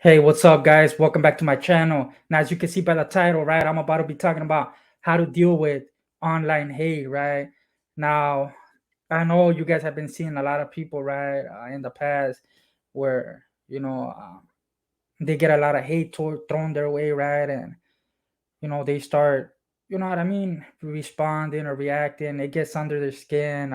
Hey, what's up, guys? Welcome back to my channel. Now, as you can see by the title, right, I'm about to be talking about how to deal with online hate, right? Now, I know you guys have been seeing a lot of people, right, in the past where, they get a lot of thrown their way, right? And, they start, what I mean, responding or reacting. It gets under their skin.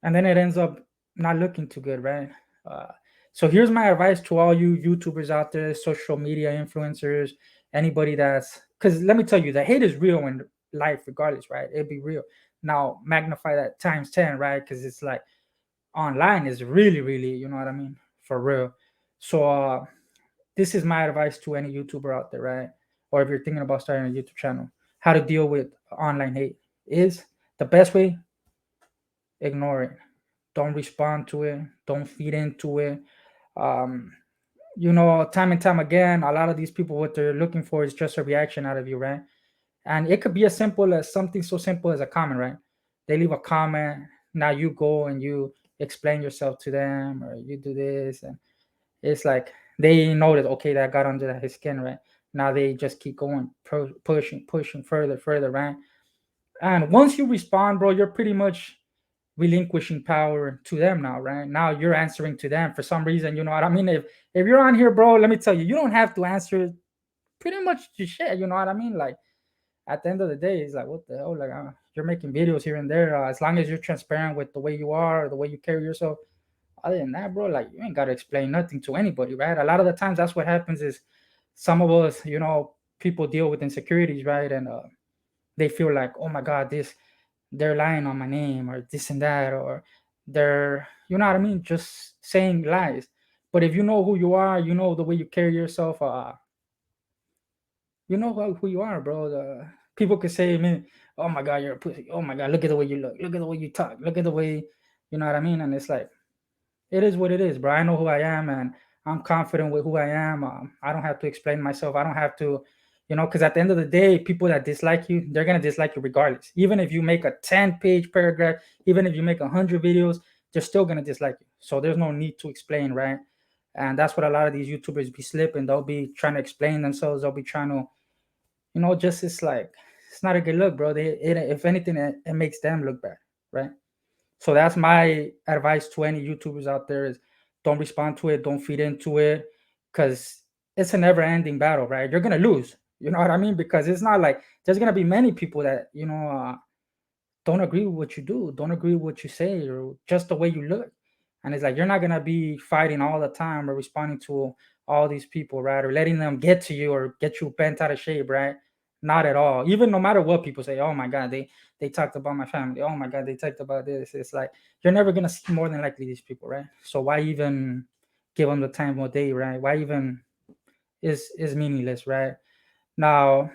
And then it ends up not looking too good, right? Uh, so here's my advice to all you YouTubers out there, social media influencers, anybody that's because let me tell you, the hate is real in life, regardless, right? It'd be real. Now magnify that times 10, right? Because it's like online is really, really, you know what I mean, for real. So this is my advice to any YouTuber out there, right? Or if you're thinking about starting a YouTube channel, how to deal with online hate is the best way. Ignore it, don't respond to it, don't feed into it. um Time and time again, a lot of these people, what they're looking for is just a reaction out of you, right? And it could be as simple as something so simple as a comment, right? They leave a comment, now you go and you explain yourself to them, or you do this, and it's like they notice, okay, that got under his skin, right? Now they just keep going, pushing further, right? And once you respond, bro, you're pretty much relinquishing power to them now, right? Now you're answering to them for some reason. You know what I mean? If you're on here, bro, let me tell you, you don't have to answer pretty much to shit. You know what I mean? Like at the end of the day, it's like, what the hell? Like you're making videos here and there. As long as you're transparent with the way you are, the way you carry yourself. Other than that, bro, like you ain't gotta explain nothing to anybody, right? A lot of the times, that's what happens. Is some of us, people deal with insecurities, right? And they feel like, oh my god, this they're lying on my name or this and that, or they're, you know what I mean, just saying lies. But if you know who you are, you know the way you carry yourself, you know who you are, bro. The people could say, man, oh my god, you're a pussy, oh my god, look at the way you look at the way you talk, look at the way, you know what I mean. And it's like, it is what it is, bro. I know who I am, and I'm confident with who I am. I don't have to explain myself. I don't have to, because at the end of the day, people that dislike you, they're gonna dislike you regardless. Even if you make a 10-page paragraph, even if you make 100 videos, they're still gonna dislike you. So there's no need to explain, right? And that's what a lot of these YouTubers be slipping. They'll be trying to explain themselves. They'll be trying to, just it's like it's not a good look, bro. If anything, it makes them look bad, right? So that's my advice to any YouTubers out there: is don't respond to it, don't feed into it, because it's a never-ending battle, right? You're gonna lose. You know what I mean? Because it's not like there's gonna be many people that don't agree with what you do, don't agree with what you say, or just the way you look. And it's like you're not gonna be fighting all the time or responding to all these people, right? Or letting them get to you or get you bent out of shape, right? Not at all. Even no matter what people say, oh my god, they talked about my family. Oh my god, they talked about this. It's like you're never gonna see more than likely these people, right? So why even give them the time of day, right? Why even is meaningless, right? Now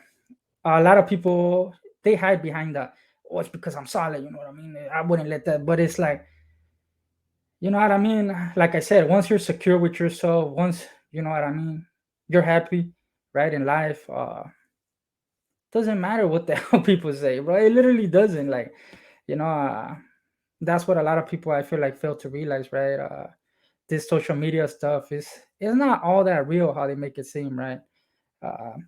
a lot of people, they hide behind that. Oh, it's because I'm solid. You know what I mean? I wouldn't let that. But it's like, you know what I mean? Like I said, once you're secure with yourself, once you know what I mean, you're happy, right, in life. Doesn't matter what the hell people say, bro. It literally doesn't. Like, you know, that's what a lot of people, I feel like, fail to realize, right? This social media stuff is not all that real how they make it seem, right?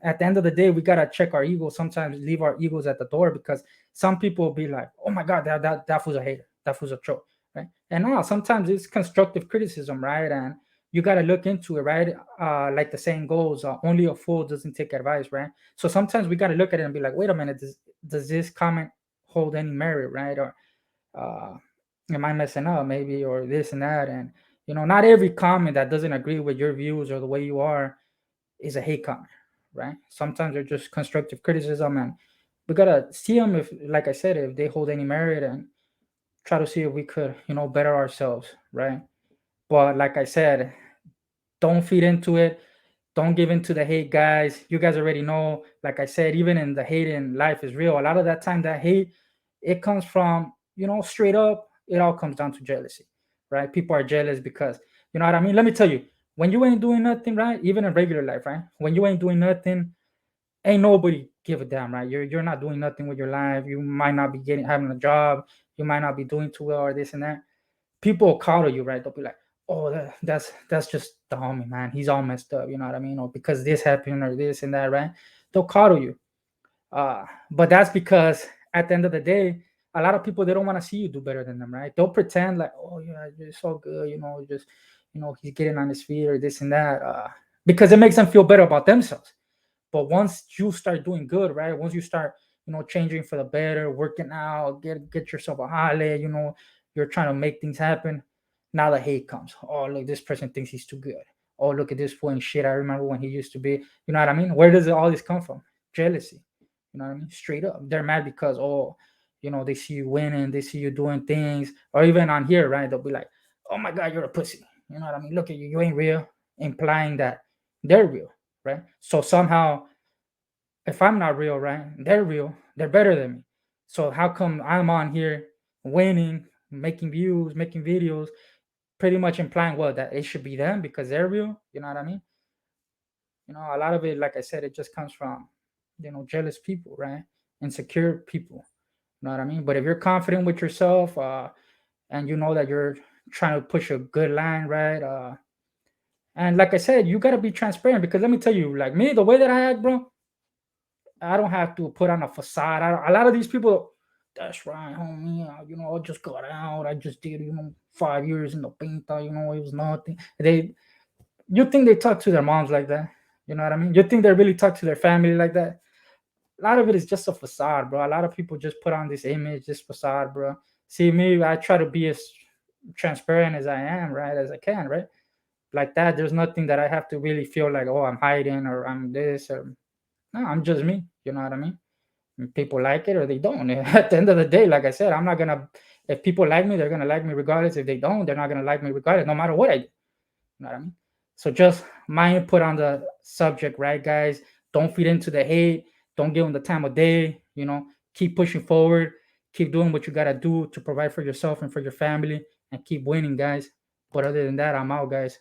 At the end of the day, we gotta check our egos. Sometimes leave our egos at the door, because some people will be like, "Oh my god, that was a hater. That was a troll," right? And now sometimes it's constructive criticism, right? And you gotta look into it, right? Like the saying goes, "Only a fool doesn't take advice," right? So sometimes we gotta look at it and be like, "Wait a minute, does this comment hold any merit, right? Or uh, am I messing up, maybe, or this and that?" And not every comment that doesn't agree with your views or the way you are is a hate comment, right? Sometimes they're just constructive criticism, and we gotta see them, if, like I said, if they hold any merit, and try to see if we could, better ourselves, right? But like I said, don't feed into it. Don't give into the hate, guys. You guys already know. Like I said, even in the hate in life is real. A lot of that time, that hate, it comes from, straight up. It all comes down to jealousy, right? People are jealous because, you know what I mean. Let me tell you, when you ain't doing nothing, right? Even in regular life, right? When you ain't doing nothing, ain't nobody give a damn, right? You're not doing nothing with your life. You might not be having a job. You might not be doing too well, or this and that. People will coddle you, right? They'll be like, oh, that's just the homie, man. He's all messed up. You know what I mean? Or because this happened or this and that, right? They'll coddle you. But that's because at the end of the day, a lot of people they don't want to see you do better than them, right? They'll pretend like, oh yeah, you're so good, just he's getting on his feet or this and that, because it makes them feel better about themselves. But once you start doing good, right? Once you start, changing for the better, working out, get yourself a holiday, you're trying to make things happen. Now the hate comes. Oh, look, this person thinks he's too good. Oh, look at this point shit. I remember when he used to be. You know what I mean? Where does all this come from? Jealousy. You know what I mean? Straight up. They're mad because, they see you winning, they see you doing things, or even on here, right? They'll be like, oh my God, you're a pussy. You know what I mean? Look at you, you ain't real, implying that they're real, right? So somehow, if I'm not real, right, they're real, they're better than me. So how come I'm on here winning, making views, making videos, pretty much implying what that it should be them because they're real? You know what I mean? A lot of it, like I said, it just comes from, jealous people, right? Insecure people. You know what I mean? But if you're confident with yourself, and you know that you're trying to push a good line, right? And like I said, you gotta be transparent because let me tell you, like me, the way that I act, bro, I don't have to put on a facade. A lot of these people, that's right, homie. I just got out. I just did, 5 years in the pinta. It was nothing. You think they talk to their moms like that? You know what I mean? You think they really talk to their family like that? A lot of it is just a facade, bro. A lot of people just put on this image, this facade, bro. See me, I try to be as transparent as I am, right, as I can, right? Like that, there's nothing that I have to really feel like, oh, I'm hiding or I'm this or no, I'm just me. You know what I mean? And people like it or they don't. At the end of the day, like I said, I'm not gonna. If people like me, they're gonna like me regardless. If they don't, they're not gonna like me regardless, no matter what I do. You know what I mean? So just my input on the subject, right, guys? Don't feed into the hate. Don't give them the time of day. Keep pushing forward. Keep doing what you gotta do to provide for yourself and for your family, and keep winning, guys. But other than that, I'm out, guys.